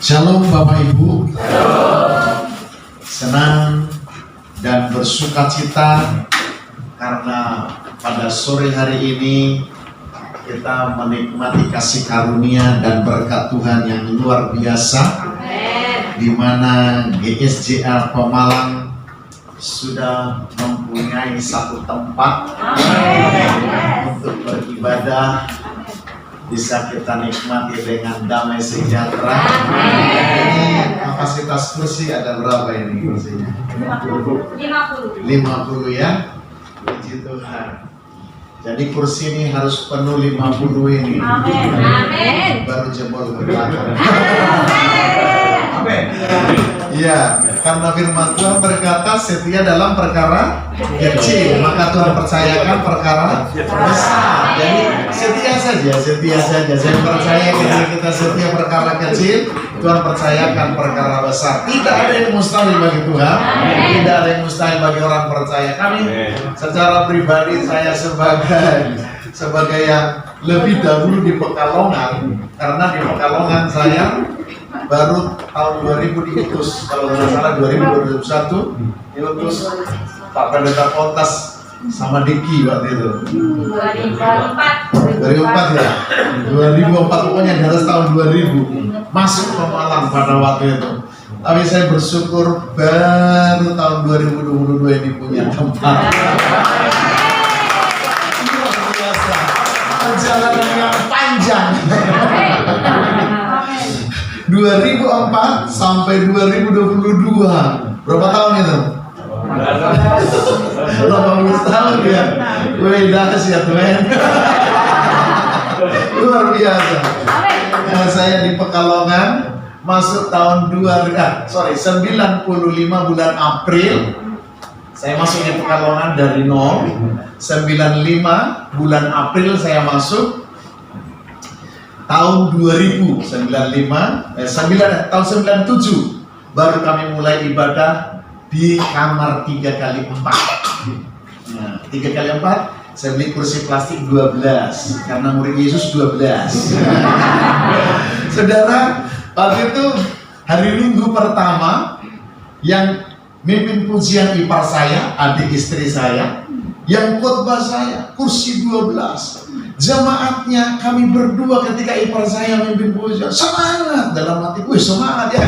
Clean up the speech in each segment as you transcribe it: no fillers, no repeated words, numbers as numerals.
Shalom Bapak Ibu. Senang dan bersuka cita karena pada sore hari ini kita menikmati kasih karunia dan berkat Tuhan yang luar biasa, di mana GSJA Pemalang sudah mempunyai satu tempat untuk beribadah. Bisa kita nikmati dengan damai sejahtera. Ini kapasitas kursi ada berapa ini kursinya? 50 ya. Puji Tuhan. Jadi kursi ini harus penuh 50 ini. Amin. Baru jebol ke belakang. Iya, karena firman Tuhan berkata setia dalam perkara kecil, maka Tuhan percayakan perkara besar. Jadi setia saja. Saya percaya ketika kita setia perkara kecil, Tuhan percayakan perkara besar. Tidak ada yang mustahil bagi Tuhan, tidak ada yang mustahil bagi orang percaya. Kami secara pribadi, saya sebagai yang lebih dahulu di Pekalongan, karena di Pekalongan saya baru tahun 2000 diutus, kalau nggak salah 2021 diutus Pak Pendeta Pontas sama Diki waktu itu. 2004 ya, 2004 pokoknya di atas tahun 2000 masuk ke Malang pada waktu itu. Tapi saya bersyukur baru tahun 2022 ini punya tempat. Luar biasa, perjalanan yang panjang. 2004 sampai 2022, berapa tahun itu? 80 tahun ya. Wih, dahsyat men. Luar biasa. Saya di Pekalongan masuk tahun 95 bulan April. Saya masuk di Pekalongan dari nol. 95 bulan April saya masuk. Tahun 2000, tahun 97 baru kami mulai ibadah di kamar 3x4. Nah, 3x4 saya beli kursi plastik 12 karena murid Yesus 12. Saudara, waktu itu hari Minggu pertama yang mimpin pujian ipar saya, adik istri saya, yang khotbah saya kursi 12. Jemaatnya kami berdua ketika ipar saya memimpin pujian semangat, dalam hati gue semangat ya.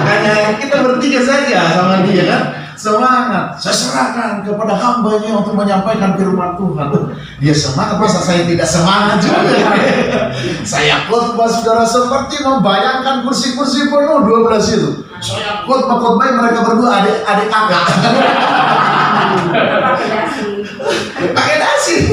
Hanya kita bertiga saja sama dia kan, semangat. Saya serahkan kepada hambanya untuk menyampaikan firman Tuhan. Dia semangat, masa saya tidak semangat juga. Saya khotbah saudara seperti membayangkan kursi-kursi penuh 12 itu. Saya khotbah mereka berdua adik kakak. Pakai dasi.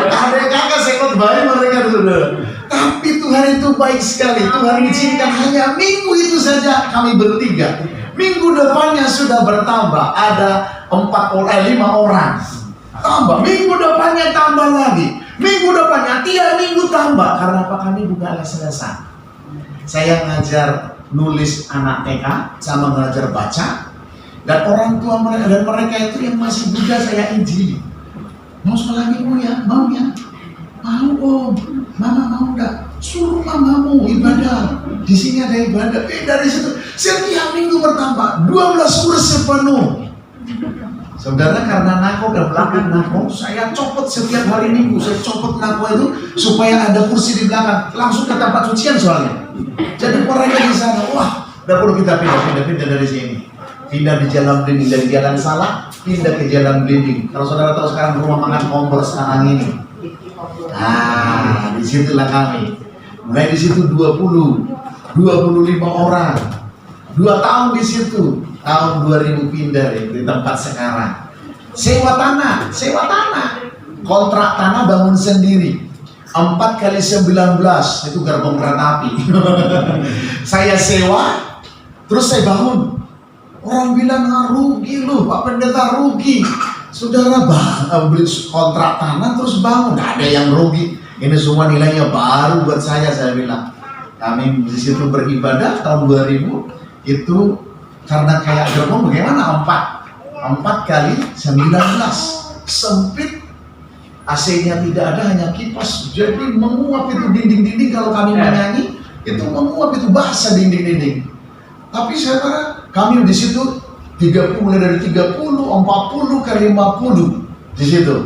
Ada kakak saya khotbahin mereka dulu. Tapi Tuhan itu baik sekali. Tuhan izinkan hanya minggu itu saja kami bertiga. Minggu depannya sudah bertambah. Ada 5 orang. Tambah. Minggu depannya tambah lagi. Minggu depannya tiap minggu tambah. Karena apa? Kami bukan les-lesan. Saya ngajar nulis anak TK sama ngajar baca. Dan orang tua mereka dan mereka itu yang masih muda saya injili. Mau sekolah minggu ya? Mau ya? Mau om. Mama mau enggak? Suruh mamamu ibadah. Di sini ada ibadah. Dari situ setiap minggu bertambah 12 kursi penuh. Saudara, karena nako dan belakang nako, saya copot setiap hari minggu. Saya copot nako itu supaya ada kursi di belakang. Langsung ke tempat cucian soalnya. Jadi mereka di sana, wah, udah perlu kita pindah dari sini. Pindah di jalan blinding, dari jalan salah pindah ke jalan blinding. Kalau saudara tahu sekarang rumah makan kompor sekarang ini, nah disitulah kami. Mulai di situ 25 orang, 2 tahun di situ. Tahun 2000 pindah di tempat sekarang. Sewa tanah, kontrak tanah bangun sendiri. 4x19 itu gerbong kereta api. Saya sewa, terus saya bangun. Orang bilang rugi loh, Pak Pendeta rugi. Saudara beli kontrak tanah terus bangun, nggak ada yang rugi. Ini semua nilainya baru buat saya bilang. Kami di situ beribadah tahun 2000 itu karena kayak gerbong bagaimana 4x19 sempit, AC-nya tidak ada, hanya kipas. Jadi menguap itu dinding-dinding kalau kami menyanyi Itu menguap, itu basah dinding-dinding. Tapi saudara, kami di situ 30, mulai dari 30, 40 ke 50 di situ.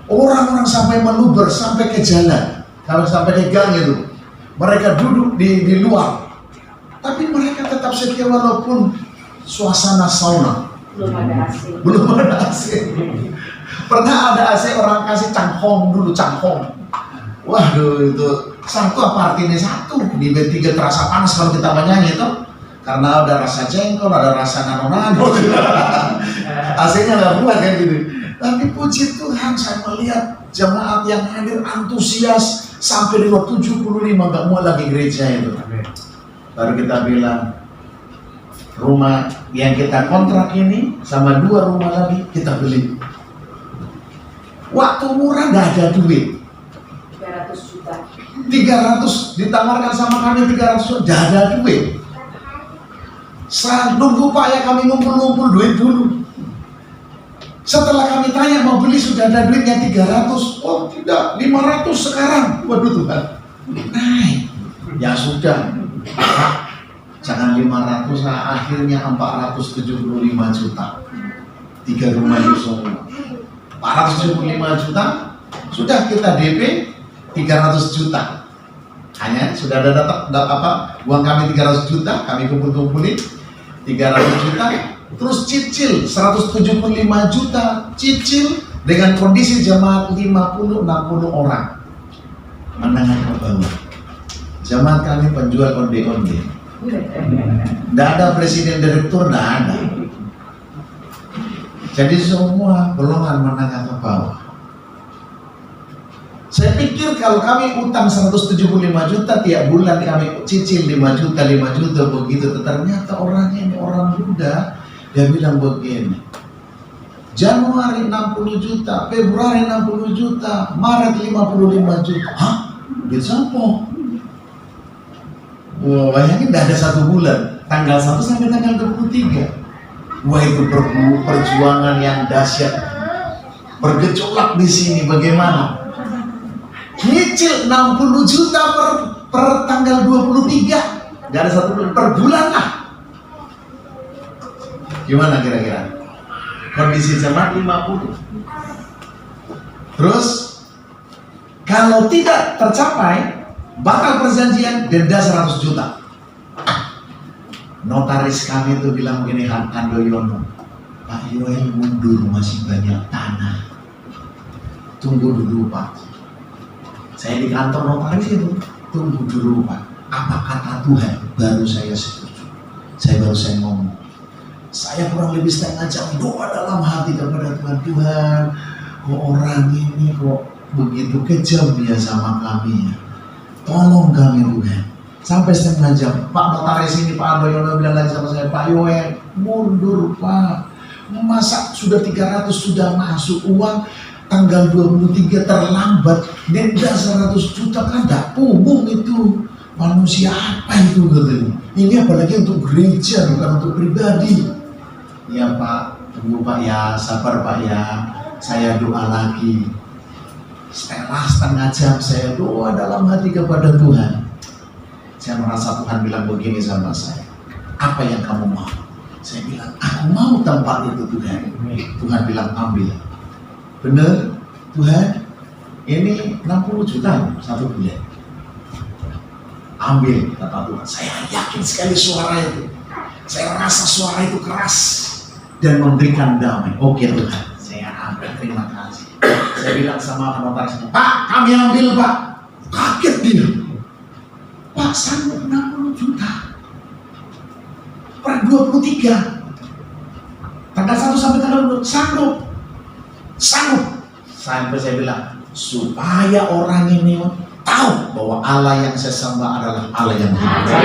Orang-orang sampai meluber sampai ke jalan, sampai ke gang itu. Mereka duduk di luar. Tapi mereka tetap setia walaupun suasana sauna. Belum ada AC. Pernah ada AC, orang kasih cangkong dulu, cangkong. Waduh, itu satu apa artinya satu? Di B3 terasa panas kalau kita menyanyi itu. Karena ada rasa jengkol, ada rasa nano-nano. AC-nya nggak kuat kan gitu. Tapi puji Tuhan, saya melihat jemaat yang hadir antusias sampai di 75 nggak mau lagi gereja itu. Baru kita bilang, rumah yang kita kontrak ini sama 2 rumah lagi kita beli. Waktu murah nggak ada duit. 300 juta. 300 ditawarkan sama kami 300 juta, nggak ada duit. Saya nunggu Pak ya, kami ngumpul-ngumpul duit dulu. Setelah kami tanya mau beli sudah ada duitnya 300. Oh tidak, 500 sekarang. Waduh Tuhan, naik. Ya sudah, jangan 500, akhirnya 475 juta. 3 rumah itu semua 475 juta. Sudah kita DP 300 juta. Hanya sudah ada uang kami 300 juta, kami kumpulin 300 juta, terus cicil 175 juta, cicil dengan kondisi jemaat 50-60 orang menengah ke bawah. Jemaat kami penjual onde-onde, tidak ada presiden direktur, tidak ada. Jadi semua golongan menengah ke bawah. Saya pikir kalau kami utang 175 juta tiap bulan kami cicil 5 juta begitu. Ternyata orangnya ini orang muda. Dia bilang begini, Januari 60 juta, Februari 60 juta, Maret 55 juta. Hah? Duit siapa? Wah, bayangin tidak ada 1 bulan, tanggal 1 sampai tanggal 23. Wah, itu perjuangan yang dahsyat. Bergejolak di sini bagaimana? Nyicil 60 juta per tanggal 23, gak ada 1 bulan, per bulan lah. Gimana kira-kira? Kondisi jemaat 50. Terus kalau tidak tercapai, batal perjanjian, denda 100 juta. Notaris kami itu bilang begini, Handoyono, Pak Yoel mundur, masih banyak tanah. Tunggu dulu Pak. Saya di kantor notaris itu, tunggu dulu Pak. Apa kata Tuhan? Baru saya setuju. Baru saya ngomong. Saya kurang lebih setengah jam doa dalam hati kepada Tuhan. Tuhan, kok orang ini kok begitu kejam dia sama kami ya. Tolong kami Tuhan. Sampai setengah jam. Pak notaris ini, Pak Andoyono bilang lagi sama saya, Pak Yoel, mundur Pak. Masa sudah 300 sudah masuk uang, tanggal 23 terlambat, denda 100 juta kan gak punggung itu. Manusia apa itu katanya. Ini apalagi untuk gereja, bukan untuk pribadi. Ya Pak, tunggu Pak ya, sabar Pak ya. Saya doa lagi. Setelah setengah jam saya doa dalam hati kepada Tuhan. Saya merasa Tuhan bilang begini sama saya, apa yang kamu mau? Saya bilang, aku mau tempat itu Tuhan. Tuhan bilang, ambil. Bener, Tuhan, ini 60 juta 1 bulan. Ambil, kata Tuhan. Saya yakin sekali suara itu. Saya rasa suara itu keras dan memberikan damai. Oke Tuhan, saya ambil, terima kasih. Saya bilang sama notarisnya, Pak, kami ambil Pak. Kaget dia. Pak, sanggup 60 juta per 23. Tanggal 1 sampai tanggal 2, sanggup. Sampai saya bilang, supaya orang ini tahu bahwa Allah yang saya sembah adalah Allah yang hidup.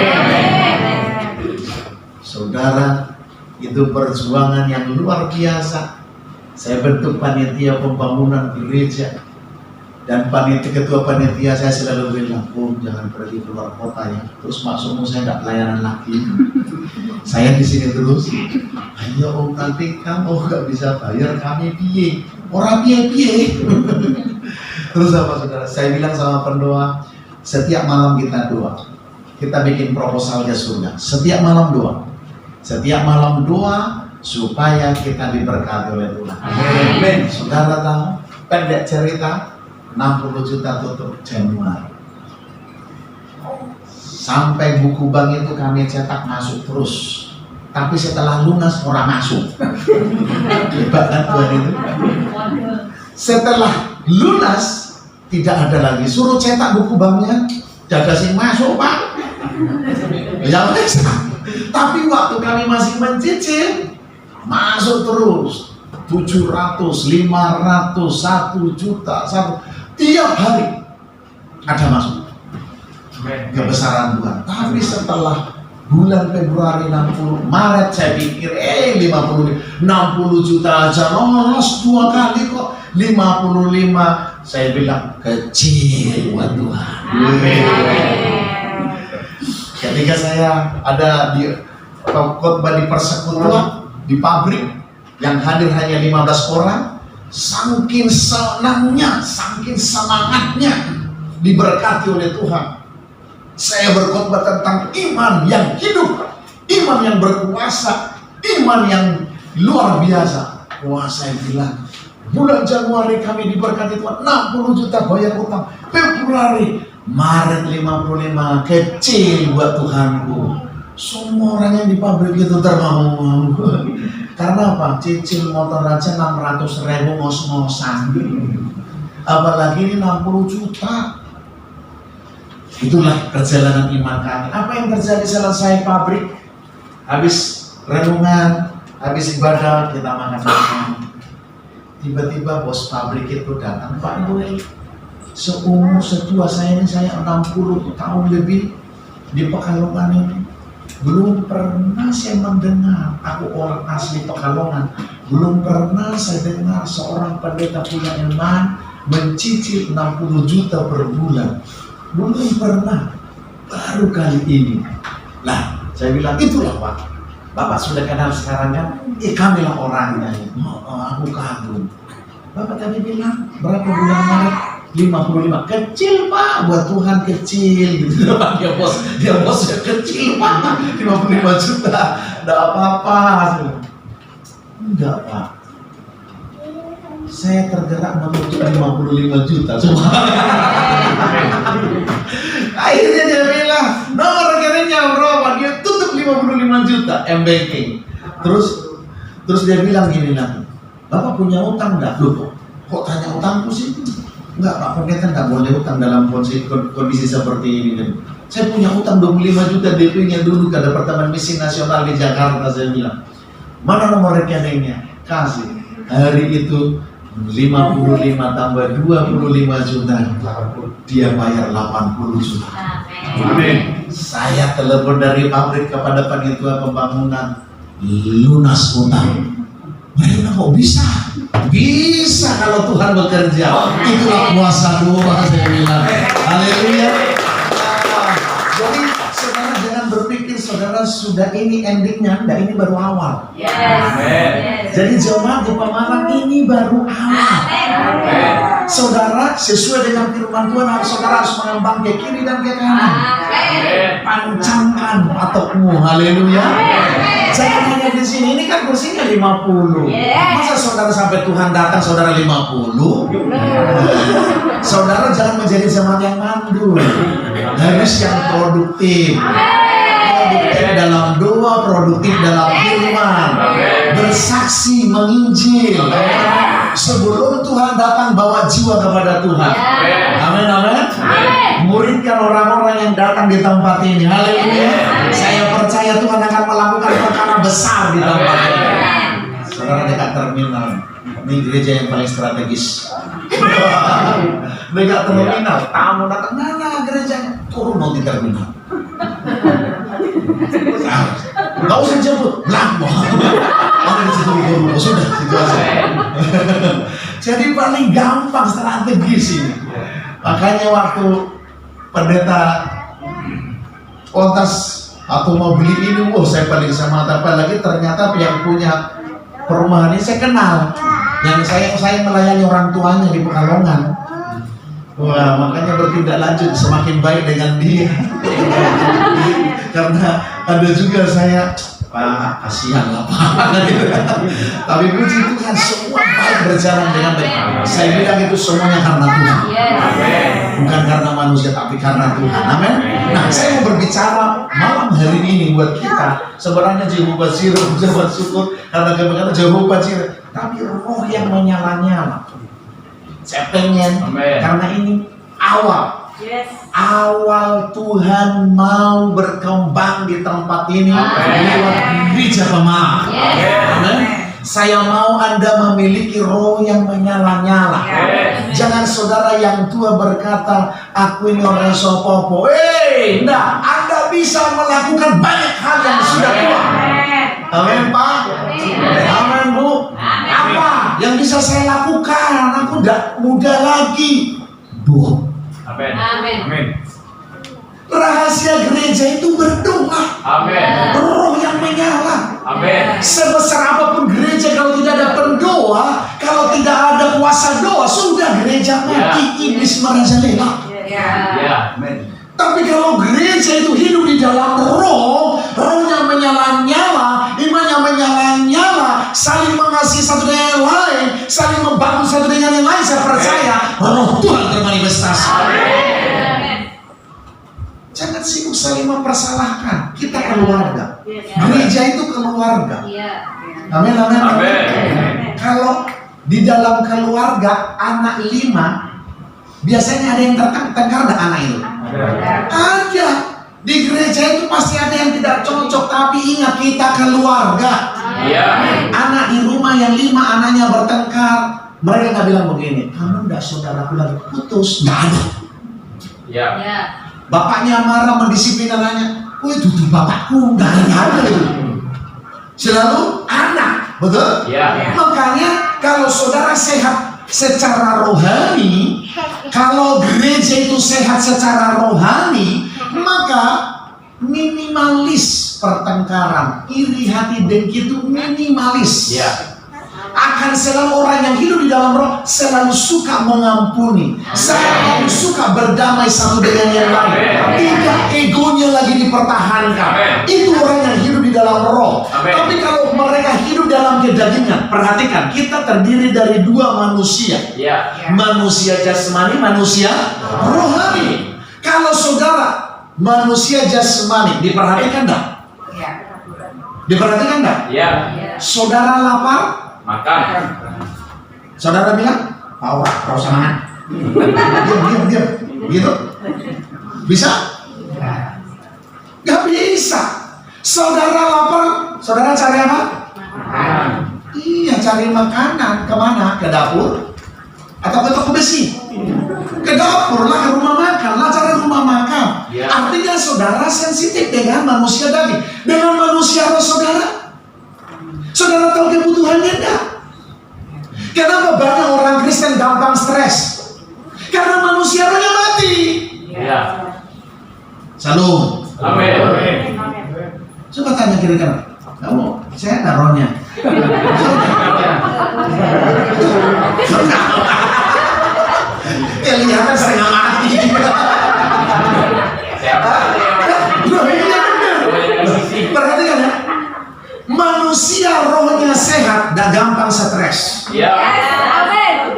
Saudara, itu perjuangan yang luar biasa. Saya bentuk panitia pembangunan gereja, dan ketua panitia saya selalu bilang, jangan pergi keluar kota ya. Terus maksudmu saya nggak pelayanan lagi. Saya di sini terus. Ayo nanti kamu nggak bisa bayar kami piye. Orang piye. Terus apa saudara? Saya bilang sama pendoa, setiap malam kita doa. kita bikin proposal ke surga. Setiap malam doa. Setiap malam doa supaya kita diberkati oleh Tuhan. Amin. Saudara tahu, pendek cerita, 60 juta tutup Januari. Sampai buku bank itu kami cetak masuk terus. Tapi setelah lunas orang masuk. Hebat kan Tuhan itu. Setelah lunas tidak ada lagi. Suruh cetak buku banknya, jaga sing masuk Pak. Ya wes. Tapi waktu kami masih mencicil, masuk terus 700, 500, 1 juta, tiap hari ada masuk. Kebesaran Tuhan. Tapi setelah bulan Februari 60, Maret saya pikir 60 juta aja lolos 2 kali kok. 55 saya bilang kecil buat Tuhan. Ketika saya ada di khotbah di persekutuan di pabrik yang hadir hanya 15 orang, saking senangnya, saking semangatnya diberkati oleh Tuhan. Saya berkhotbah tentang iman yang hidup, iman yang berkuasa, iman yang luar biasa. Wah, saya bilang, bulan Januari kami diberkati Tuhan, 60 juta bayar utang. Februari, Maret 55, kecil buat Tuhanku. Semua orang yang di pabrik itu termangu-mangu. Karena apa? Cicil motor aja 600.000 ngos-ngosan. Apalagi ini 60 juta. Itulah perjalanan iman kami. Apa yang terjadi selesai pabrik? Habis renungan, habis ibadah, kita makan-makan. Tiba-tiba bos pabrik itu datang, Pak Boy, seumur setua saya ini, saya 60 tahun lebih di Pekalongan ini, belum pernah saya mendengar, aku orang asli Pekalongan, belum pernah saya dengar seorang pendeta punya iman mencicil 60 juta per bulan. Belum pernah, baru kali ini. Lah, saya bilang, itulah Pak, Bapak sudah kenal sekarang kan? Kamilah orangnya. Aku kagum. Bapak tadi bilang, berapa bulan Maret? 55. Kecil Pak, buat Tuhan kecil. Gitu Pak, dia bos kecil Pak, 55 juta. Tidak apa-apa. Enggak Pak. Saya tergerak menuju 55 juta. Akhirnya dia bilang, nomor rekeningnya berapa? Dia tutup 55 juta M-Banking. Terus dia bilang gini lagi, Bapak punya utang enggak? Loh, kok tanya utangku sih? Enggak Pak, pendeta enggak boleh utang dalam kondisi seperti ini. Saya punya utang 25 juta DP-nya dulu ke Departemen Misi Nasional di Jakarta. Saya bilang, mana nomor rekeningnya? Kasih. Hari itu 55 tambah 25 juta, dia bayar 80 juta. Amin. Saya telepon dari pabrik kepada panitia pembangunan, lunas utang. Mereka kok bisa? Bisa kalau Tuhan bekerja. Itulah kuasa Tuhan, saya bilang. Haleluya. Jadi saudara jangan berpikir saudara sudah ini endingnya, enggak, ini baru awal. Yes. Jadi jemaat di Pemalang ini baru awal. Saudara sesuai dengan firman Tuhan saudara harus mengembang ke kiri dan ke kanan. Pancangkan otakmu, haleluya. Jangan hanya di sini, ini kan kursinya 50. Masa saudara sampai Tuhan datang saudara 50? Saudara jangan menjadi jemaat yang mandul, harus yang produktif. Produktif dalam doa, produktif dalam firman, bersaksi, menginjil. Sebelum Tuhan datang bawa jiwa kepada Tuhan. Amin, amin. Muridkan orang-orang yang datang di tempat ini. Haleluya. Saya percaya Tuhan akan melakukan perkara besar di tempat ini. Saudara dekat terminal, ini gereja yang paling strategis. Dekat terminal, tamu datang, mana gerejanya? Turun mau di terminal. Gak usah jemput, belakang. Mana di situ dulu, sudah situasi. Jadi paling gampang strategis ini. Makanya waktu pendeta Ontas atau mau beli ini, saya paling semangat. Apalagi ternyata yang punya perumahan ini saya kenal. Yang saya melayani orang tuanya di Pekalongan. Wah, makanya bertindak lanjut semakin baik dengan dia. Karena ada juga saya, Pak, kasihan lah Pak. Tapi puji Tuhan, semua baik berjalan dengan baik. Saya bilang itu semuanya karena Tuhan. Bukan karena manusia, tapi karena Tuhan. Amin. Nah, saya mau berbicara malam hari ini buat kita. Sebenarnya Jehovah Jireh, ucapan syukur karena kebenaran Jehovah Jireh. Tapi roh yang menyala-nyala. Saya pengen, karena ini awal. Awal Tuhan mau berkembang di tempat ini lewat gereja pemaaf. Amin. Saya mau Anda memiliki roh yang menyala-nyala. Jangan saudara yang tua berkata, aku ini orang sopopo. Enggak, Anda bisa melakukan banyak hal yang sudah tua. Amin Pak. Amin Bu. Apa yang bisa saya lakukan? Aku tidak muda lagi. Doa. Amin. Rahasia gereja itu berdoa. Amin. Roh yang menyala. Amin. Sebesar apapun gereja, kalau tidak ada pendoa, kalau tidak ada kuasa doa, sudah gereja mati, iblis merajalela. Tapi kalau gereja itu hidup di dalam roh, rohnya menyala-nyala, imannya menyala-nyala, saling mengasihi satu dengan yang lain, saling membangun satu dengan yang lain, saya percaya roh Tuhan termanifestasi. Jangan sibuk saling mempersalahkan. Kita keluarga. Gereja itu keluarga. Amin. Kalau di dalam keluarga anak 5, biasanya ada yang tertengkar ada anak itu. Ada. Di gereja itu pasti ada yang tidak cocok. Tapi ingat, kita keluarga. Anak di rumah yang 5 anaknya bertengkar, mereka nggak bilang begini, kamu enggak saudaraku lagi, putus. Nggak ada. Bapaknya marah mendisiplin anaknya, itu bapakku, nggak ada itu. Selalu anak, betul? Makanya kalau saudara sehat secara rohani, kalau gereja itu sehat secara rohani, maka minimalis pertengkaran, iri hati, dengki itu minimalis. Akan selalu orang yang hidup di dalam roh selalu suka mengampuni, selalu suka berdamai satu dengan yang lain. Tidak egonya lagi dipertahankan. Itu orang yang hidup di dalam roh. Tapi kalau mereka hidup dalam kedagingan, perhatikan, kita terdiri dari 2 manusia. Manusia jasmani, manusia rohani. Kalau saudara manusia jasmani, diperhatikan enggak? Diperhatikan enggak? Saudara lapar, makan. Saudara bilang, Pak kau sama diam. Gitu? Bisa? Gak bisa. Saudara lapar, saudara cari apa? Iya, cari makanan. Kemana? Ke dapur? Atau ke toko besi? Ke dapur lah, ke rumah makan lah, cari rumah makan. Artinya saudara sensitif dengan manusia daging. Dengan manusia roh saudara, saudara tahu kebutuhannya enggak? Kenapa banyak orang Kristen gampang stres? Karena manusia rohnya mati. Salam. Amin. Coba tanya kiri kanan, kamu saya ada rohnya? Kelihatan setengah mati. Perhatikan ya, manusia rohnya sehat dan gampang stres.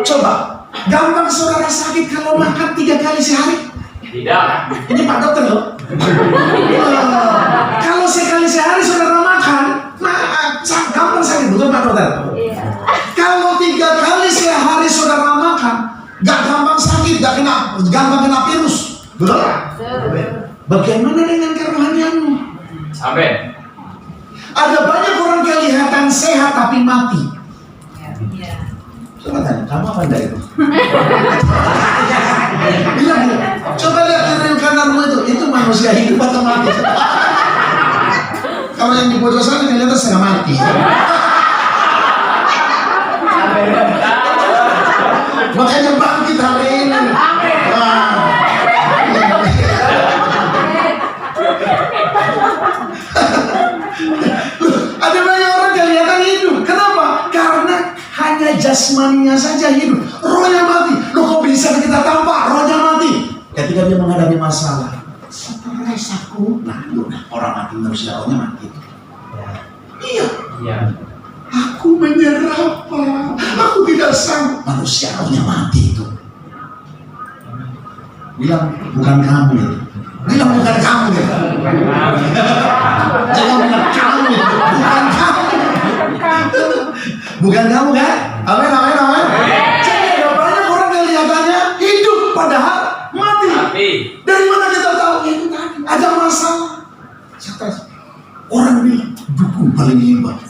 Coba, gampang saudara sakit kalau makan 3 kali sehari? Tidak. Ini Pak Dokter loh. Kalau sekali sehari saudara makan, gampang sakit, betul Pak Dokter? Kalau 3 kali sehari saudara makan, gak gampang sakit, gampang kena virus, betul? Bagaimana dengan kerohanianmu? Amin. Ada banyak orang kelihatan sehat tapi mati. Coba tanya, kamu apa enggak itu? Bilang, coba lihat kiri kananmu itu manusia hidup atau mati? Kalau yang di pojok sana kelihatan setengah mati. Makanya bangkit hari ini. Ada banyak orang kelihatan hidup. Kenapa? Karena hanya jasmaninya saja hidup, rohnya mati. Loh kok bisa kita tampak rohnya mati? Ketika dia menghadapi masalah, stres. aku. Nah, udah orang mati manusia rohnya mati. Iya. Iya. Aku menyerah, Pak. Aku tidak sanggup. Manusia rohnya mati itu. Bilang bukan kamu itu. Bilang bukan kamu itu. Jangan bilang kamu itu. Bukan kamu. Bukan kamu kan? Amin, amin, amin. Jadi ada banyak orang yang kelihatannya hidup padahal mati. Dari mana kita tahu? Ya itu tadi. Ada masalah. Stres. Orang bilang dukun paling hebat.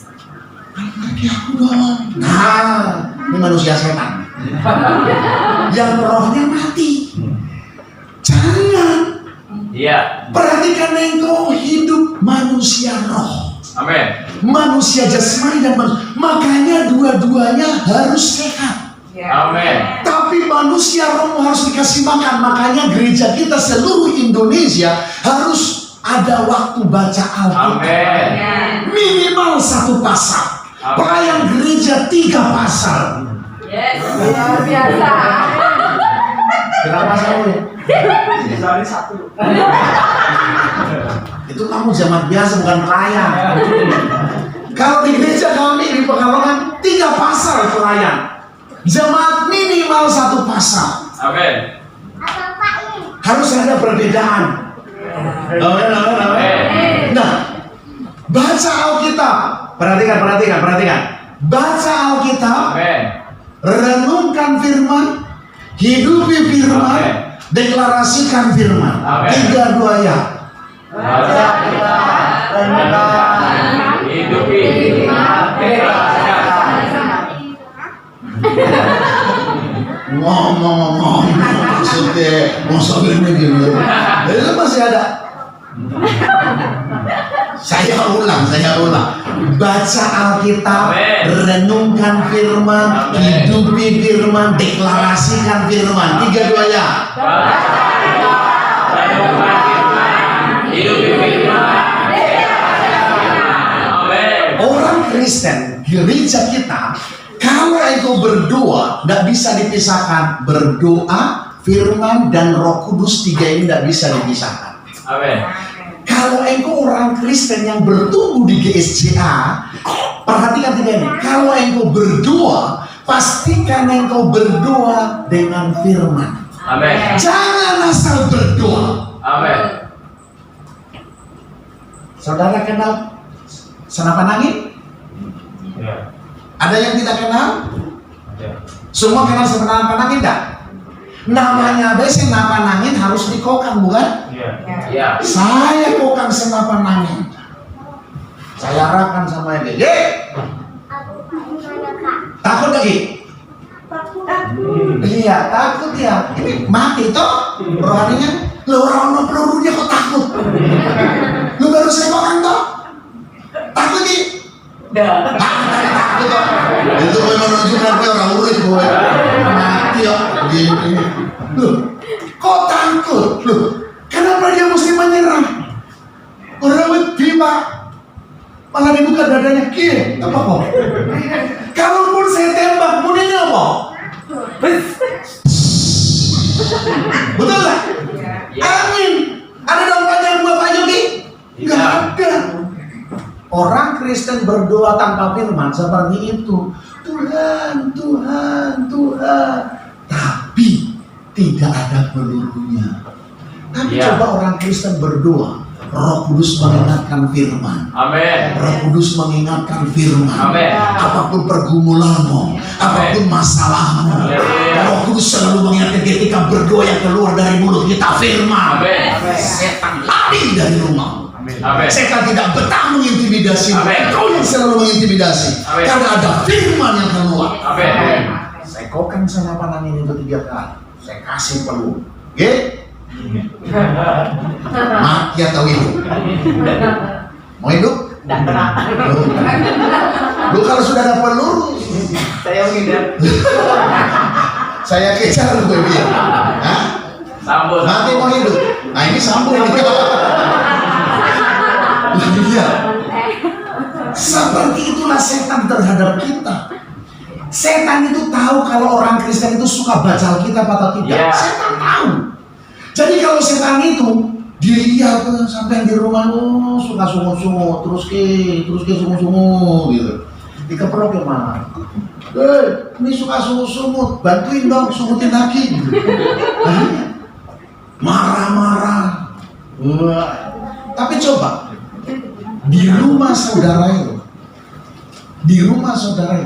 Lagi aku dong. Nah, ini manusia setan. Yang rohnya mati. Jangan. Iya. Perhatikan engkau hidup manusia roh. Amin. Manusia jasmani dan manusia. Makanya dua-duanya harus sehat. Amin. Tapi manusia roh harus dikasih makan. Makanya gereja kita seluruh Indonesia harus ada waktu baca Alkitab. Amin. Minimal 1 pasal. Amin. Pelayan gereja 3 pasal. Yes, luar biasa. Berapa pasalnya? Misalnya 1. Itu kamu zaman biasa bukan pelayan. Kalau di gereja kami di Pekalongan 3 pasal pelayan. Jemaat minimal 1 pasal. Amin. Harus ada perbedaan. Amin, amin, amin. Nah, baca Alkitab. Perhatikan. Baca Alkitab. Amin. Renungkan firman, hidupi firman, Amin. deklarasikan firman. Amin. 3 2 ya. Baca kita, renungkan, hidupi, deklarasikan. Ngomong maksudnya mau ini gitu. Itu masih ada. Saya ulang. Baca Alkitab, Amin. renungkan firman, Amin. hidupi firman, deklarasikan firman. 3 2 ya. Baca kita, renungkan firman, hidupi firman, deklarasikan firman. Amin. Orang Kristen gereja kita, kalau engkau berdoa, tidak bisa dipisahkan. Berdoa, firman, dan Roh Kudus, 3 ini tidak bisa dipisahkan. Amin. Kalau engkau orang Kristen yang bertumbuh di GSJA, perhatikan 3 ini. Kalau engkau berdoa, pastikan engkau berdoa dengan firman. Amin. Jangan asal berdoa. Amin. Saudara kenal senapan angin? Ya. Ada yang tidak kenal? Ada. Semua kenal senapan angin tidak? Namanya besi senapan angin harus dikokang, bukan? Iya. Iya. Saya kokang senapan angin. Saya arahkan sama dia. Takut lagi? Iya, takut ya. Ini mati toh rohaninya. Lo orang pelurunya kok takut? Lo baru saya kokang toh? Takut nih? Takut toh? Itu memang menunjukkan gue orang urip gue. Mati ya. Gini. Loh, kok takut? Loh, kenapa dia mesti menyerah? Orang wedi pak, malah dibuka dadanya kiri, apa kok? Kalaupun saya tembak, bunyinya apa? Betul nggak? Ya. Angin. Ada dampaknya buat Pak Yogi? Nggak ada. Orang Kristen berdoa tanpa firman seperti itu. Tuhan, Tuhan, Tuhan. Tapi tidak ada pelurunya. Tapi Ya. coba orang Kristen berdoa, Roh Kudus mengingatkan firman. Amin. Roh Kudus mengingatkan firman. Amin. Apapun pergumulanmu, apapun masalahmu, Amin. Roh Kudus selalu mengingatkan ketika berdoa yang keluar dari mulut kita firman. Amin. Setan lari dari rumahmu. Amin. Setan tidak betah mengintimidasi. Amin. Kau yang selalu mengintimidasi. Amin. Karena ada firman yang keluar. Amin. Saya kokang senapan angin itu 3 kali. Saya kasih peluru. Oke? Mati atau hidup? Mau hidup? Lu kalau sudah ada peluru, Saya menghindar. saya kejar gue biar. Hah? Sambut. Mati mau hidup? Nah ini sambung nih. Iya. Seperti itulah setan terhadap kita. Setan itu tahu kalau orang Kristen itu suka baca Alkitab atau tidak. Ya. Setan tahu. Jadi kalau setan itu Dilihat sampai di rumah, oh suka sungut-sungut, terus ke sungut-sungut gitu. Dikeprok ke mana? Ini suka sungut-sungut, bantuin dong, sungutin lagi gitu. Marah-marah. Wah. Tapi coba di rumah saudara itu,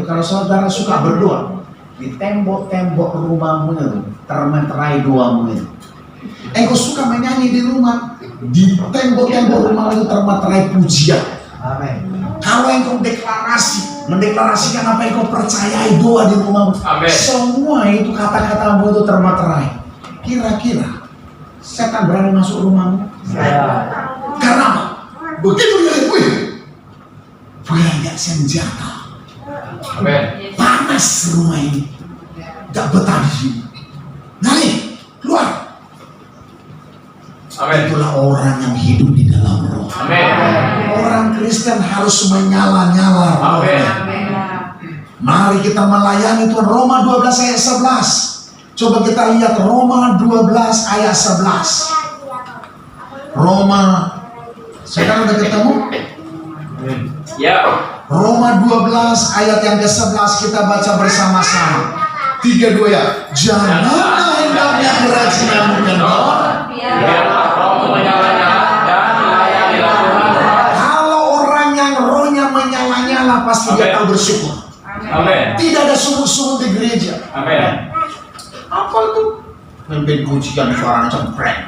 kalau saudara suka berdoa, di tembok-tembok rumahmu itu termeterai doamu itu. Engkau suka menyanyi di rumah, di tembok-tembok rumah itu termeterai pujian. Amin. Kalau engkau mendeklarasikan apa yang kau percayai doa di rumahmu, Amin. semua itu kata-katamu itu termeterai. Kira-kira setan berani masuk rumahmu? Karena apa? Begitu dia lihat, wih, banyak senjata, Amin. panas rumah ini, gak betah di sini. Nari, keluar. Amin. Itulah orang yang hidup di dalam roh. Amin. Orang Kristen harus menyala-nyala rohnya. Mari kita melayani Tuhan. Roma 12 ayat 11. Coba kita lihat Roma 12 ayat 11. Roma, sekarang udah ketemu? Ya. Roma 12 ayat yang ke-11 kita baca bersama-sama. 3, 2 ya. Janganlah hendaknya kerajinanmu kendor. Biarlah rohmu menyala-nyala dan melayanilah Tuhan. Kalau orang yang rohnya menyala-nyala pasti dia tahu bersyukur. Amin. Tidak ada sungut-sungut di gereja. Amin. Apa itu? Mimpin pujian suaranya cempreng.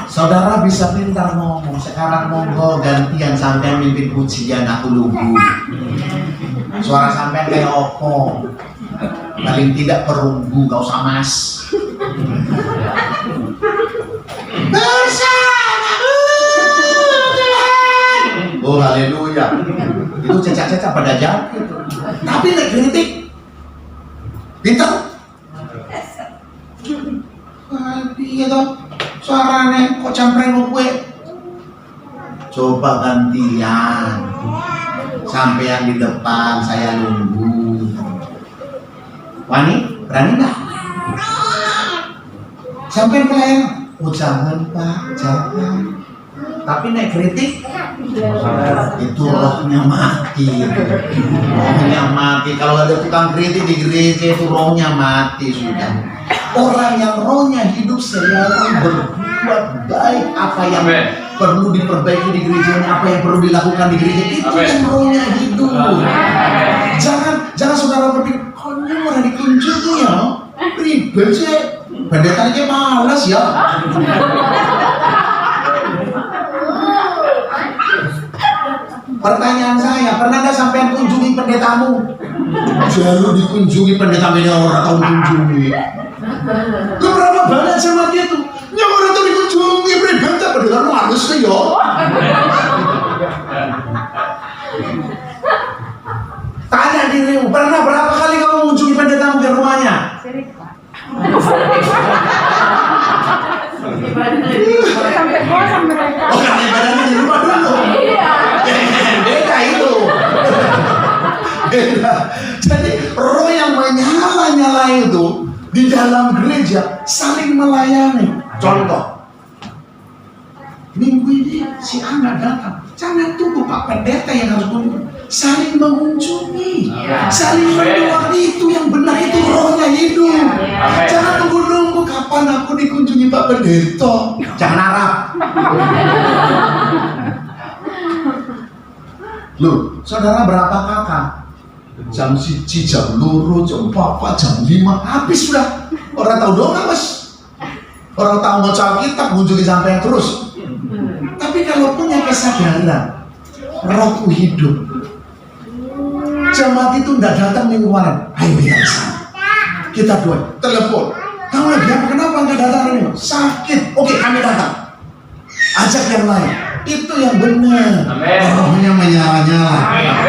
Saudara bisa pintar ngomong. Sekarang monggo gantian sampai mimpin pujian aku lugu. Suara sampai kayak opo. Paling tidak perunggu, gak usah mas. Bersamamu Tuhan. Oh haleluya. Itu cecak-cecak pada jam itu. Tapi nek kritik pintar. Iya toh, suaranya kok campreng gue. Coba gantian. Sampai yang di depan saya nunggu. Wani, berani nggak? Sampai pelayan, oh jangan Pak, jangan. Tapi naik kritik, itu rohnya mati. Rohnya mati. Kalau ada tukang kritik di gereja itu rohnya mati sudah. Orang yang rohnya hidup selalu berbuat baik, apa yang perlu diperbaiki di gerejanya, apa yang perlu dilakukan di gereja, itu yang rohnya hidup. Jangan saudara berpikir, oh ini orang dikunjungi ya, ribet sih, pendetanya malas ya. Pertanyaan saya, pernah nggak sampean kunjungi pendetamu? Jangan dikunjungi pendetamu ini orang tahu kunjungi. Berapa banyak sama dia tuh? Yang orang tahu dikunjungi pendeta pendetamu halus tuh yo. Tanya dirimu, pernah berapa kali kamu mengunjungi pendetamu di rumahnya? Oh, karena ibadahnya di rumah dulu. Beda itu. Beda. Jadi roh yang menyala-nyala itu di dalam gereja saling melayani. Contoh, minggu ini si anak datang, jangan tunggu Pak Pendeta yang harus kunjungi. Saling mengunjungi, saling mendoakan, itu yang benar, itu rohnya hidup. Jangan tunggu-tunggu kapan aku dikunjungi Pak Pendeta. Jangan harap. Loh, saudara berapa kakak? Jam 1, jam 2, jam 4, jam 5, habis sudah. Orang tahu doa mas. Orang tahu baca kitab, mengunjungi sampai terus. Tapi kalau punya kesadaran, rohku hidup. Jemaat itu tidak datang minggu kemarin. Ayo kita kesana. Kita doa, telepon. Kamu lagi apa? Kenapa nggak datang ini? Sakit. Oke, kami datang. Ajak yang lain. Itu yang benar. Rohnya menyala-nyala.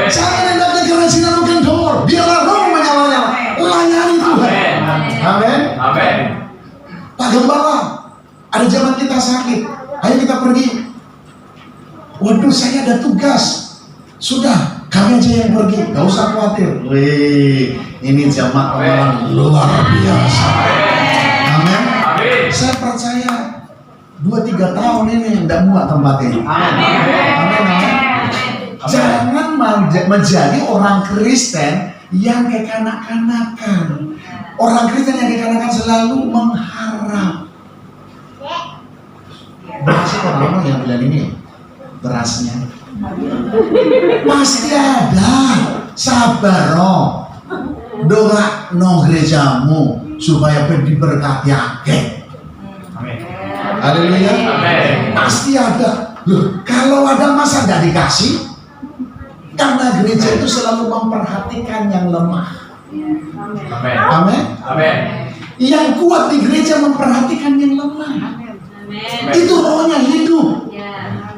Jangan hendaknya kerajinan kendor. Biarlah roh menyala-nyala. Layani Tuhan. Amin. Amin. Pak Gembala, ada jemaat kita sakit. Ayo kita pergi. Waduh, saya ada tugas. Sudah, kami aja yang pergi. Gak usah khawatir. Wih, ini jemaat orang luar biasa. Amin. Saya percaya 2-3 tahun ini tidak muat tempat ini. Amin. Amin. Jangan menjadi orang Kristen yang kekanak-kanakan. Orang Kristen yang kekanak-kanakan selalu mengharap. Berasnya orang yang bilang ini, berasnya pasti ada. Sabar loh. Doa no gerejamu supaya diberkati akeh. Amin. Haleluya. Amin. Pasti ada. Loh, kalau ada masa nggak dikasih? Karena gereja itu selalu memperhatikan yang lemah. Amin. Amin. Amin. Yang kuat di gereja memperhatikan yang lemah. Itu rohnya hidup.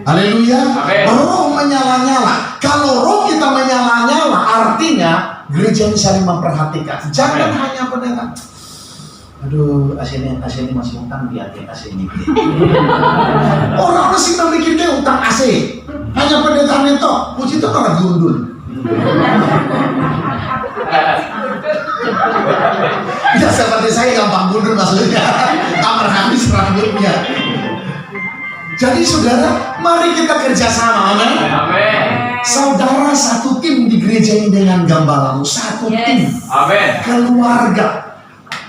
Haleluya. Amin. Roh menyala-nyala. Kalau roh kita menyala-nyala, artinya gereja ini saling memperhatikan. Jangan Amin. hanya pendeta. Aduh, AC ini masih utang di AC ini. Orang masih memikirkan utang AC. Hanya pendeta itu, puji itu orang gundul. Ya seperti saya gampang gundul maksudnya. Kamar habis rambutnya. Jadi saudara, mari kita kerjasama, amin. Amin. Saudara satu tim di gereja ini dengan gembalamu, satu tim. Amin. Keluarga.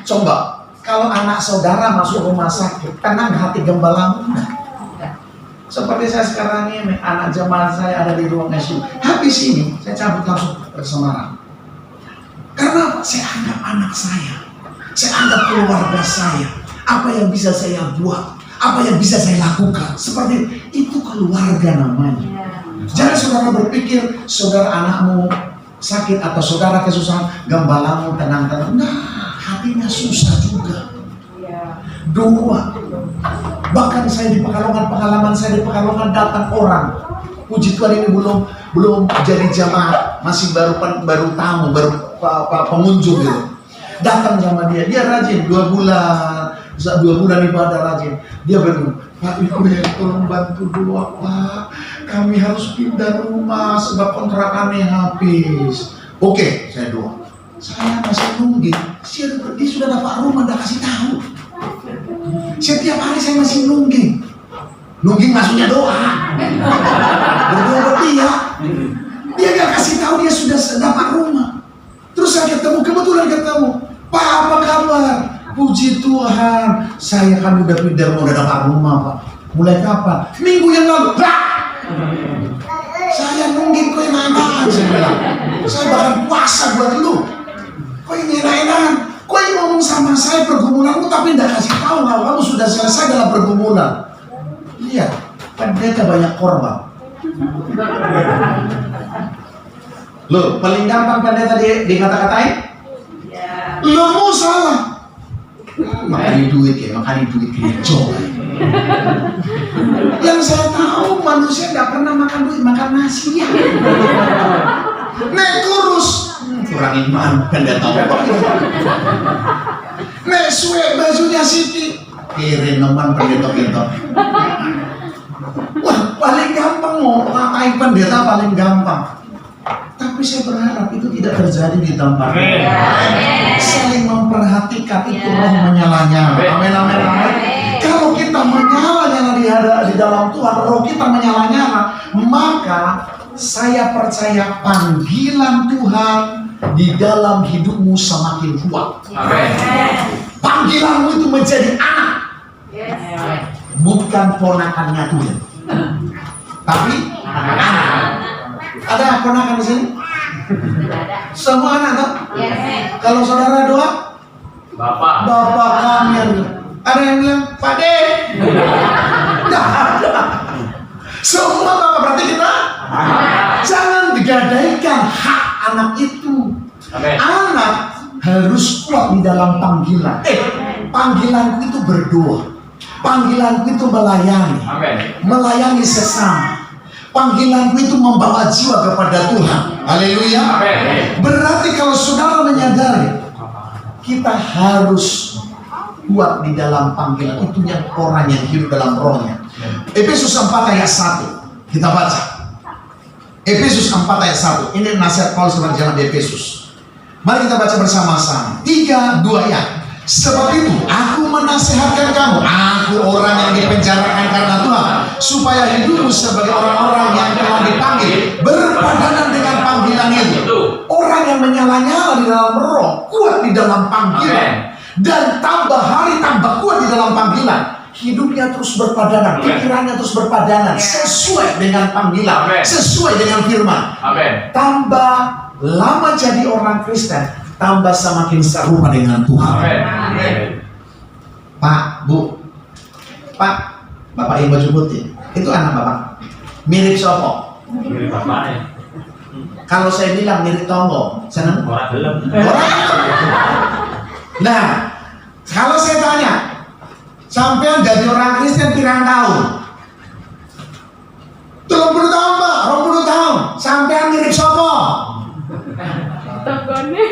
Coba, kalau anak saudara masuk rumah sakit, tenang hati gembalamu. Seperti saya sekarang ini, anak jemaat saya ada di ruang ICU. Habis ini, saya cabut langsung ke Semarang. Karena apa? Saya anggap anak saya anggap keluarga saya. Apa yang bisa saya buat? Apa yang bisa saya lakukan? Seperti itu keluarga namanya. Jangan saudara berpikir saudara anakmu sakit atau saudara kesusahan, gembalamu tenang-tenang. Nah, hatinya susah juga. Doa. Bahkan saya di Pekalongan, pengalaman saya di Pekalongan datang orang. Puji Tuhan ini belum jadi jamaah, masih baru tamu, baru pengunjung gitu. Datang sama dia rajin 2 bulan ibadah rajin. Dia berdoa, Pak Ibu tolong bantu doa Pak. Kami harus pindah rumah sebab kontrakannya habis. Oke, saya doa. Saya masih nunggu. Dia sudah dapat rumah, udah kasih tahu. Setiap hari saya masih nungging. Nungging maksudnya doa. Berdoa buat dia. Dia gak kasih tahu dia sudah dapat rumah. Terus saya kebetulan ketemu. Pak, apa kabar? Puji Tuhan, saya kan udah pindah rumah, udah dapat rumah Pak. Mulai kapan? Minggu yang lalu. Saya nungging kok enak-enakan, saya bilang. Saya bahkan puasa buat lu. Kok ini enak-enakan? Kok yang ngomong sama saya pergumulanmu tapi tidak kasih tahu kalau kamu sudah selesai dalam pergumulan. Lihat, pendeta banyak korban. Loh, paling gampang pendeta dikata-katain? Lo mau salah. Makanya duit coba. Yang saya tahu manusia nggak pernah makan duit, makan nasi ya. Nek kurus. Kurang iman, pendeta apa? Nek suwe bajunya Siti, kirim teman pendeta. Wah, paling gampang mau ngapain pendeta paling gampang. Tapi saya berharap itu tidak terjadi di tempat ini. Saling memperhatikan itu roh menyala-nyala. Amin. Kalau kita menyala-nyala di dalam Tuhan, roh kita menyala-nyala, maka saya percaya panggilan Tuhan di dalam hidupmu semakin kuat. Amin. Panggilanmu itu menjadi anak, bukan ponakannya Tuhan, tapi anak. Ada ponakan di sini? Semua anak toh? Kalau saudara doa, Bapak kami. Ada yang bilang, Pak De. Tidak ada. Semua Bapak berarti kita. Jangan digadaikan hak anak itu. Anak harus kuat di dalam panggilan. Panggilanku itu berdoa. Panggilanku itu melayani. Melayani sesama. Panggilanku itu membawa jiwa kepada Tuhan. Haleluya. Berarti kalau saudara menyadari, kita harus kuat di dalam panggilan itu, yang orang yang hidup dalam rohnya. Efesus 4 ayat 1 kita baca. Efesus 4 ayat 1. Ini nasihat Paulus kepada jemaat di Efesus. Mari kita baca bersama-sama. 3, 2 ya. Sebab itu aku menasihatkan kamu, aku orang yang dipenjarakan karena Tuhan, supaya hidupmu sebagai orang-orang yang telah dipanggil berpadanan dengan panggilan itu. Orang yang menyala-nyala di dalam roh, kuat di dalam panggilan, dan tambah hari tambah kuat di dalam panggilan. Hidupnya terus berpadanan, pikirannya terus berpadanan, sesuai dengan panggilan, sesuai dengan firman. Tambah lama jadi orang Kristen, tambah semakin serupa dengan Tuhan. Pak, Bu, Pak, Bapak yang baju putih, itu anak Bapak mirip sopo? Mirip bapaknya. Kalau saya bilang mirip Tonggo, seneng? Orang belum. Nah, kalau saya tanya, sampean jadi orang Kristen pirang tahun? 30 tahun Pak, 20 tahun. Sampean mirip sopo? Tanggone.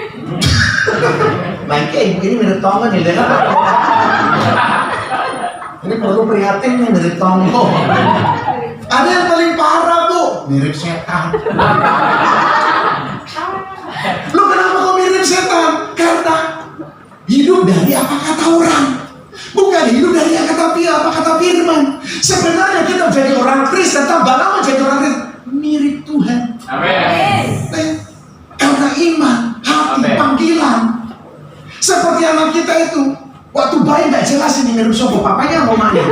Baiknya ibu ini mirip Tonggo nih, lihat. Ini perlu prihatin nih, mirip Tonggo. Ada yang paling parah Bu, mirip setan. Lu kenapa kok mirip setan? Karena hidup dari apa kata orang, bukan hidup dari apa kata firman. Sebenarnya kita jadi orang Kristen, tambah lama jadi orang Kristen, mirip Tuhan. Karena iman, hati, panggilan. Seperti anak kita itu, waktu bayi nggak jelas ini mirip sopo, papanya mau mamanya.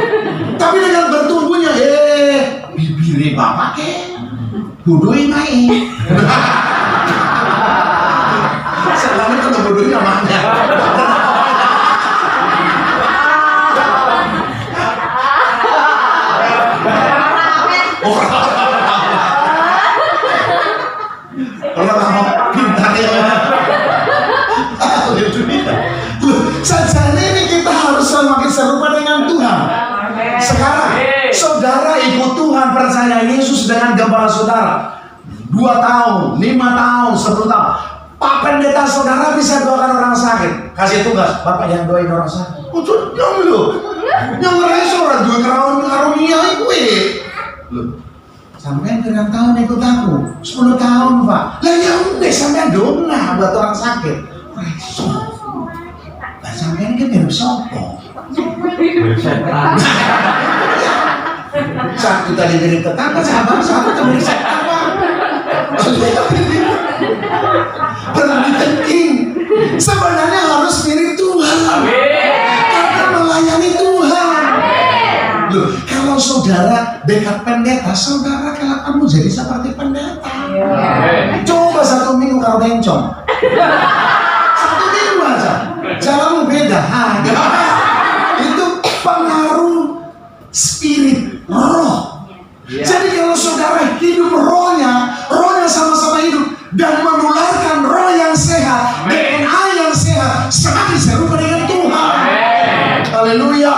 Tapi dengan bertumbuhnya, bibirnya bapak ke, bodohin main. Selama itu bodohin namanya. Orang pintar ya. Sajane ini kita harus semakin serupa dengan Tuhan. Sekarang saudara ikut Tuhan, percaya Yesus dengan gembala saudara 2 tahun, 5 tahun, 10 tahun. Pak pendeta saudara bisa doakan orang sakit, kasih tugas, Bapak yang doain orang sakit. Udah yang lu, yang ngerasa orang dua karunia itu sampai 9 tahun ikut aku, 10 tahun Pak. Lah ya udah sampai dona buat orang sakit. Reso. Lah sampai kan mirip sopo. Satu tadi mirip tetangga, sahabat satu mirip siapa? Berarti penting. Sebenarnya harus mirip Tuhan. Karena melayani Tuhan. Loh, kalau saudara dekat pendeta, saudara kelak kamu jadi seperti pendeta. Coba 1 minggu kau bencong. 1 minggu aja. Jalanmu beda. Itu pengaruh spirit, roh. Jadi kalau saudara hidup rohnya sama-sama hidup dan menularkan roh yang sehat, DNA yang sehat, semakin serupa dengan Tuhan. Haleluya.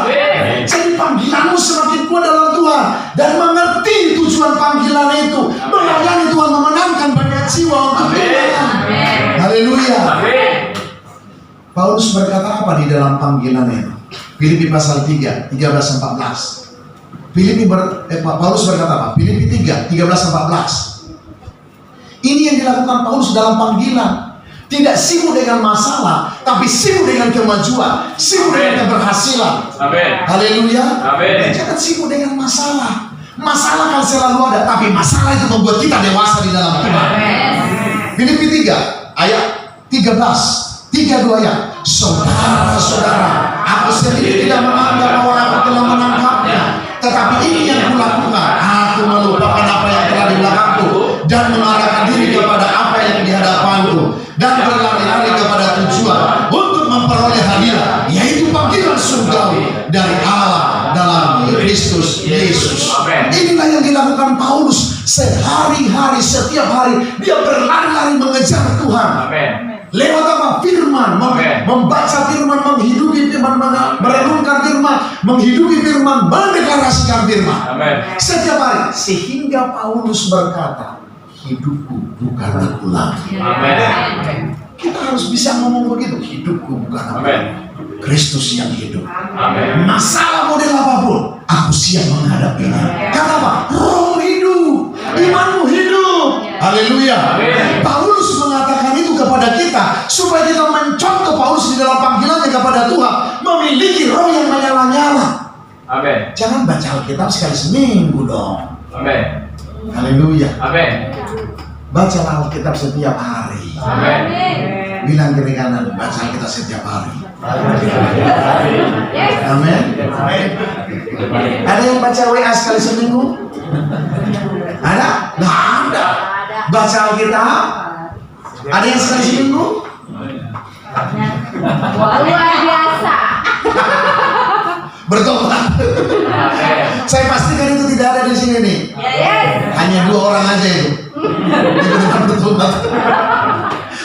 Jadi panggilanmu semakin kuat dalam Tuhan dan mengerti tujuan panggilan itu, melayani Tuhan, memenangkan banyak jiwa untuk Tuhan. Haleluya. Paulus berkata apa di dalam panggilan itu? Filipi pasal 3, 13-14. Paulus berkata apa? Filipi 3, 13-14. Ini yang dilakukan Paulus dalam panggilan. Tidak sibuk dengan masalah, tapi sibuk dengan kemajuan, sibuk dengan keberhasilan. Haleluya. Jangan sibuk dengan masalah. Masalah kan selalu ada, tapi masalah itu membuat kita dewasa di dalam Tuhan. Filipi 3 ayat 13, 32 ya. Saudara-saudara, aku sendiri tidak menganggap bahwa aku telah menangkapnya, tetapi ini yang kulakukan, aku melupakan apa yang telah di belakangku dan mengarahkan diri kepada apa yang di hadapanku dan berlari-lari kepada tujuan untuk memperoleh hadiah, yaitu panggilan surgawi dari Allah dalam Kristus Yesus. Inilah yang dilakukan Paulus sehari-hari, setiap hari dia berlari-lari mengejar Tuhan. Lewat apa? Firman, membaca firman, menghidupi firman, merenungkan firman, menghidupi firman, mendeklarasikan firman. Setiap hari, sehingga Paulus berkata, hidupku bukan aku lagi. Kita harus bisa ngomong begitu, hidupku bukan aku, Kristus yang hidup. Masalah model apapun, aku siap menghadapinya. Kata apa? Roh hidup, imanmu hidup. Haleluya. Paulus mengatakan itu kepada kita supaya kita mencontoh Paulus di dalam panggilannya kepada Tuhan. Amin. Jangan baca Alkitab sekali seminggu dong. Amin. Haleluya. Amin. Bacalah Alkitab setiap hari. Amin. Bilang kiri kanan, baca Alkitab setiap hari. Yes. Amin. Ada yang baca WA sekali seminggu? Ada? Nggak ada. Baca Alkitab? Ada yang sekali seminggu? Luar biasa. Bertobat. Saya pastikan itu tidak ada di sini nih. Yes. Hanya 2 orang aja itu. Itu benar bertobat.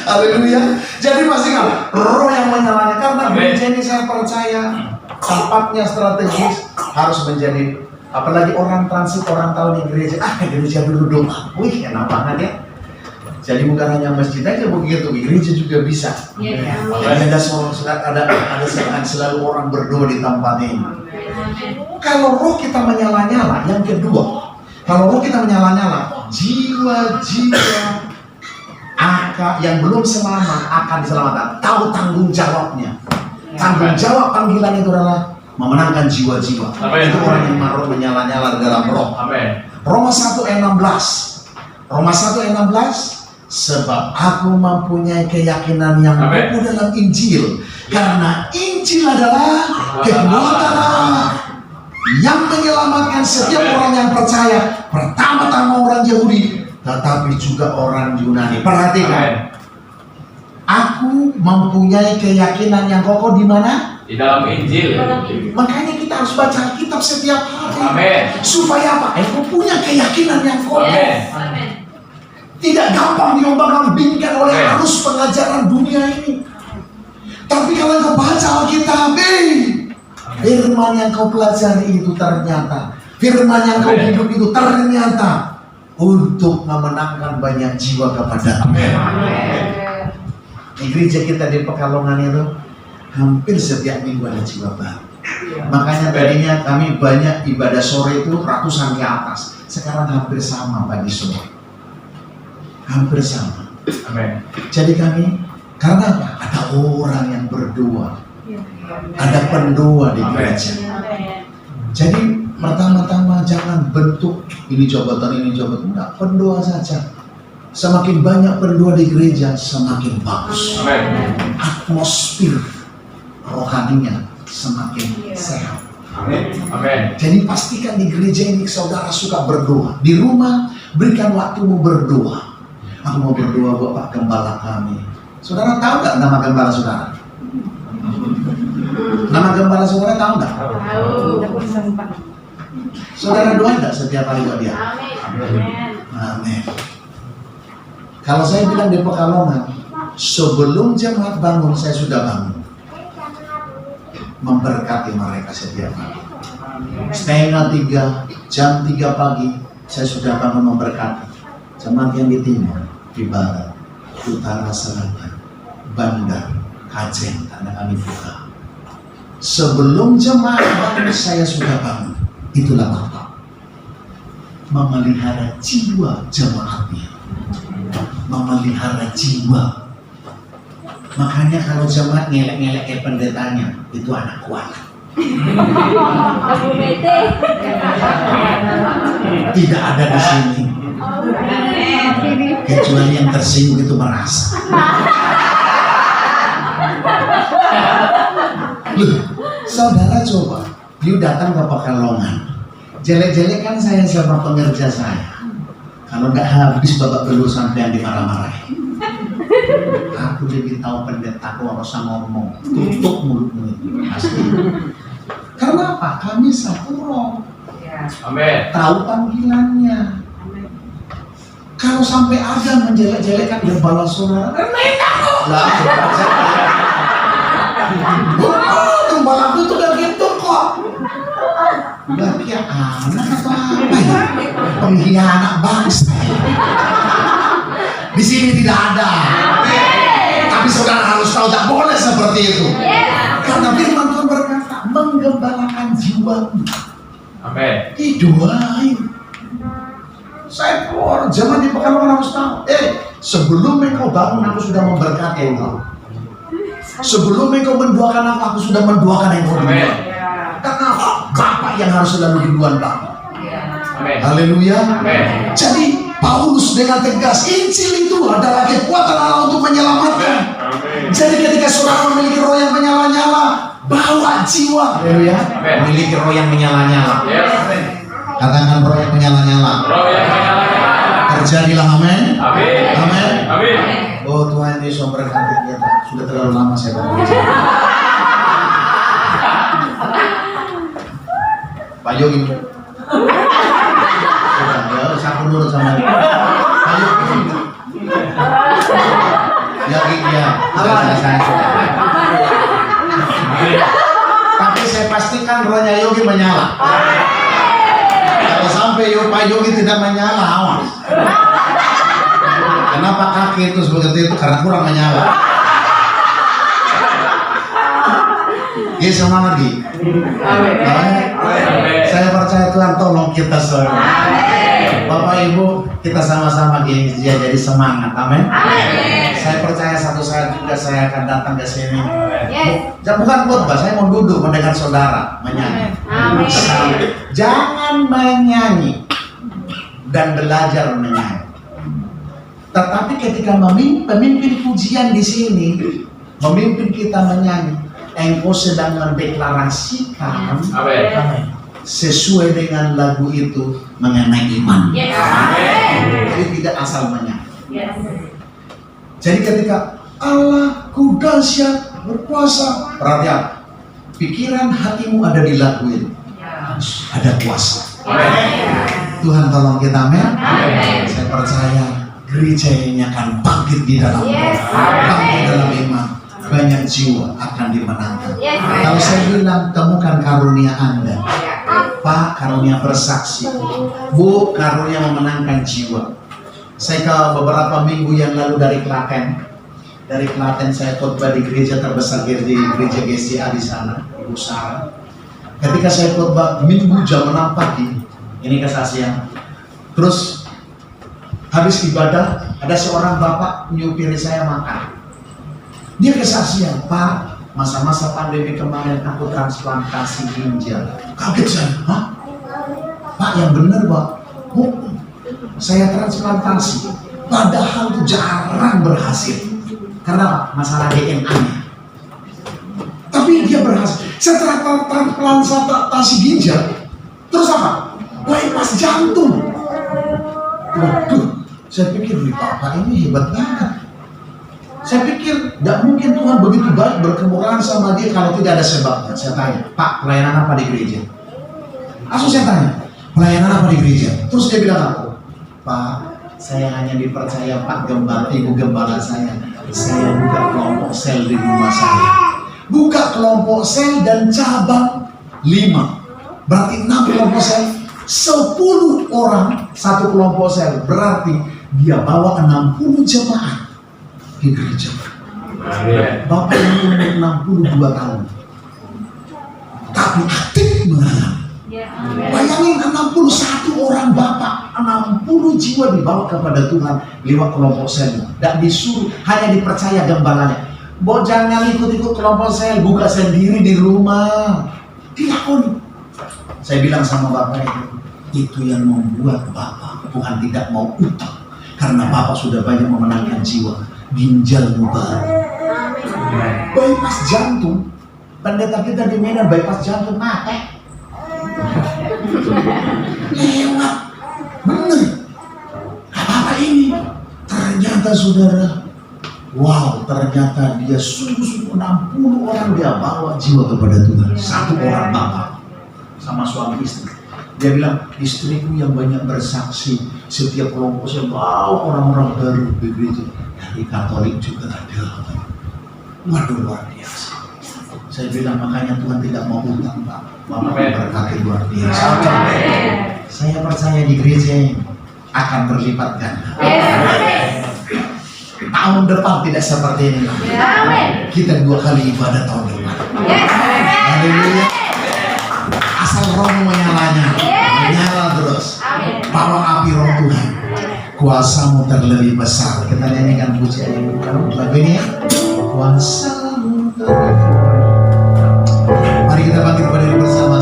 Haleluya. Jadi pastikan roh yang menyalahnya, karena gereja ini saya percaya tempatnya strategis harus menjadi, apalagi orang transit, orang tahu di gereja, gereja dulu dong. Wih, enak banget ya. Jadi bukan hanya masjid aja begitu, gereja juga bisa. Ada selalu orang berdoa di tempat ini. Kalau roh kita menyala-nyala, yang kedua, kalau roh kita menyala-nyala, jiwa-jiwa yang belum selamat akan diselamatkan. Tahu tanggung jawabnya. Tanggung jawab panggilan itu adalah memenangkan jiwa-jiwa. Itu orang yang roh menyala-nyala dalam roh. Roma 1:16. Roma 1:16. Sebab aku mempunyai keyakinan yang utuh dalam Injil, karena Injil adalah kekuatan Allah yang menyelamatkan setiap orang yang percaya, pertama-tama orang Yahudi, tetapi juga orang Yunani. Perhatikan, aku mempunyai keyakinan yang kokoh di mana? Di dalam Injil. Makanya kita harus baca kitab setiap hari. Amin. Supaya apa? Aku punya keyakinan yang kokoh. Amin. Tidak gampang diombang-ambingkan oleh arus pengajaran dunia ini. Tapi kalau kau baca Alkitab, firman yang kau pelajari itu ternyata, firman yang kau hidup itu ternyata untuk memenangkan banyak jiwa kepada Amin. Di gereja kita di Pekalongan itu hampir setiap minggu ada jiwa baru. Makanya tadinya kami banyak ibadah sore itu ratusan ke atas. Sekarang hampir sama pagi sore. Hampir sama. Amin. Jadi kami, karena apa? Ada orang yang berdoa, ada pendoa di gereja. Jadi pertama-tama jangan bentuk ini jabatan, enggak, pendoa saja. Semakin banyak pendoa di gereja, semakin bagus. Amin. Atmosfer rohaninya semakin sehat. Amin. Amin. Jadi pastikan di gereja ini saudara suka berdoa. Di rumah berikan waktumu berdoa. Aku mau berdoa buat Pak Gembala kami. Saudara tahu nggak nama Gembala saudara? Nama Gembala saudara tahu nggak? Saudara doa nggak setiap hari buat dia? Amin. Kalau saya bilang di Pekalongan, sebelum jemaat bangun saya sudah bangun, memberkati mereka setiap hari. 2:30, jam 3 pagi saya sudah bangun memberkati jemaat yang di timur, di barat, utara, selatan, Bandar, Kajen, tanah kami buka. Sebelum jemaat bangun saya sudah bangun. Itulah Bapak memelihara jiwa jemaatnya, memelihara jiwa. Makanya kalau jemaat ngelek-ngelek kayak pendetanya, itu anak kuat. Tidak ada di sini. Kecuali yang tersinggung itu merasa. Loh, saudara coba, you datang ke Pekalongan, jelek-jelek kan saya sama pengerja saya. Kalau nggak habis babak belur sampai yang dimarah-marahin. Aku lebih tahu pendeta aku harus ngomong, tutup mulutmu itu pasti. Karena apa? Kami satu roh. Amin. Tahu panggilannya. Kalau sampai ada menjelek-jelekkan Gembala saudara, lah, Gembala itu udah gitu kok. Udah kayak anak atau apa ya? Pengkhianat bangsa. Di sini tidak ada. Tapi saudara harus tahu tak boleh seperti itu. Karena firman Tuhan berkata menggembalakan jiwamu. Amin. Didoain. Saya keluar zaman di Pekalongan harus tahu. Sebelum engkau bangun aku sudah memberkati engkau. Sebelum engkau mendoakan aku sudah mendoakan engkau. Amin. Karena Bapak yang harus selalu duluan Bapak. Amin. Haleluya. Amin. Jadi Paulus dengan tegas, Injil itu adalah kekuatan Allah untuk menyelamatkan. Jadi ketika saudara memiliki roh yang menyala-nyala, bawa jiwa. Haleluya. Memiliki roh yang menyala-nyala. Yes. Katakan roh yang menyala-nyala. Roh yang menyala-nyala. Terjadilah amin. Amin. Amin. Amin. Oh Tuhan Yesus memberkati kita. Sudah terlalu lama saya berbicara. Pak Yogi. Ya, saya nurut sama dia. Pak Yogi. Yogi ya. Saya. Tapi saya pastikan rohnya Yogi menyala. Kalau sampai Pak Yogi tidak menyala, awas. Kenapa kaki itu seperti itu? Karena kurang menyala. Dia semangat lagi. Saya percaya Tuhan tolong kita semua. Bapak Ibu, kita sama-sama jadi semangat. Amin. Saya percaya satu saat juga saya akan datang ke sini. Bukan khotbah, saya mau duduk mendengar saudara menyanyi. Jangan menyanyi dan belajar menyanyi. Tetapi ketika memimpin pujian di sini, memimpin kita menyanyi, engkau sedang mendeklarasikan sesuai dengan lagu itu mengenai iman. Jadi tidak asal menyanyi. Jadi ketika Allahku dahsyat berkuasa, perhatian, pikiran hatimu ada di lagu itu, ada kuasa. Tuhan tolong kita, amin. Saya percaya gereja ini akan bangkit di dalam bangkit dalam iman. Banyak jiwa akan dimenangkan. Kalau saya bilang temukan karunia Anda, Pak, karunia bersaksi, Bu, karunia memenangkan jiwa. Saya ke beberapa minggu yang lalu dari Klaten saya khotbah di gereja terbesar di gereja GCA di sana, Ibu Sarah. Ketika saya khotbah minggu jam 6 pagi, ini kesaksian. Terus habis ibadah, ada seorang bapak nyupiri saya makan. Dia kesaksian, Pak, masa-masa pandemi kemarin aku transplantasi ginjal. Kaget saya, hah? Pak, yang benar Pak? Oh, saya transplantasi. Padahal itu jarang berhasil. Karena masalah DNA-nya. Tapi dia berhasil. Setelah transplantasi ginjal, terus apa? Bypass jantung. Waduh, saya pikir Bapak ini hebat banget. Saya pikir tidak mungkin Tuhan begitu baik berkemurahan sama dia kalau tidak ada sebabnya. Saya tanya, Pak, pelayanan apa di gereja? Langsung saya tanya, pelayanan apa di gereja? Terus dia bilang aku, Pak, saya hanya dipercaya Pak Gembala, Ibu Gembala saya buka kelompok sel di rumah saya. Buka kelompok sel dan cabang 5. Berarti 6 kelompok sel, 10 orang satu kelompok sel. Berarti dia bawa 60 jemaat di gereja. Bapak ini umur 62 tahun, tapi aktif mengalami. Bayangin 61 orang Bapak, 60 jiwa dibawa kepada Tuhan lewat kelompok sel. Dan disuruh, hanya dipercaya gembalanya. Bo, jangan ikut-ikut kelompok sel, buka sendiri di rumah. Dilakoni. Saya bilang sama Bapak itu yang membuat Bapak Tuhan tidak mau utang. Karena Bapak sudah banyak memenangkan jiwa. Ginjalmu baru. Bypass jantung. Pendeta kita di Medan bypass jantung mati. Lewat. Bener. Apa ini? Ternyata saudara, wow, ternyata dia sungguh-sungguh 60 orang dia bawa jiwa kepada Tuhan. Satu orang Bapak sama suami istri. Dia bilang, istriku yang banyak bersaksi, setiap kelompok saya bawa orang-orang baru di gereja. Dari Katolik juga ada. Waduh, luar biasa. Saya bilang, makanya Tuhan tidak mau utang, Pak. Bapak berkati luar biasa. Saya percaya di gereja ini akan berlipat ganda. Tahun depan tidak seperti ini. Kita 2 kali ibadah tahun depan. Haleluya. Asal roh menyala terus. Bawa api roh Tuhan. Kuasamu terlebih besar. Kita nyanyikan pujian ini. Lagu ini ya. Kuasamu terlebih. Mari kita bangkit berdiri bersama.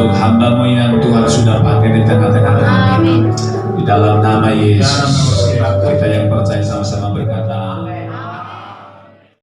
untuk hamba-Mu yang Tuhan sudah pakai di tengah-tengah kami. Amin. Di dalam nama Yesus, kita yang percaya sama-sama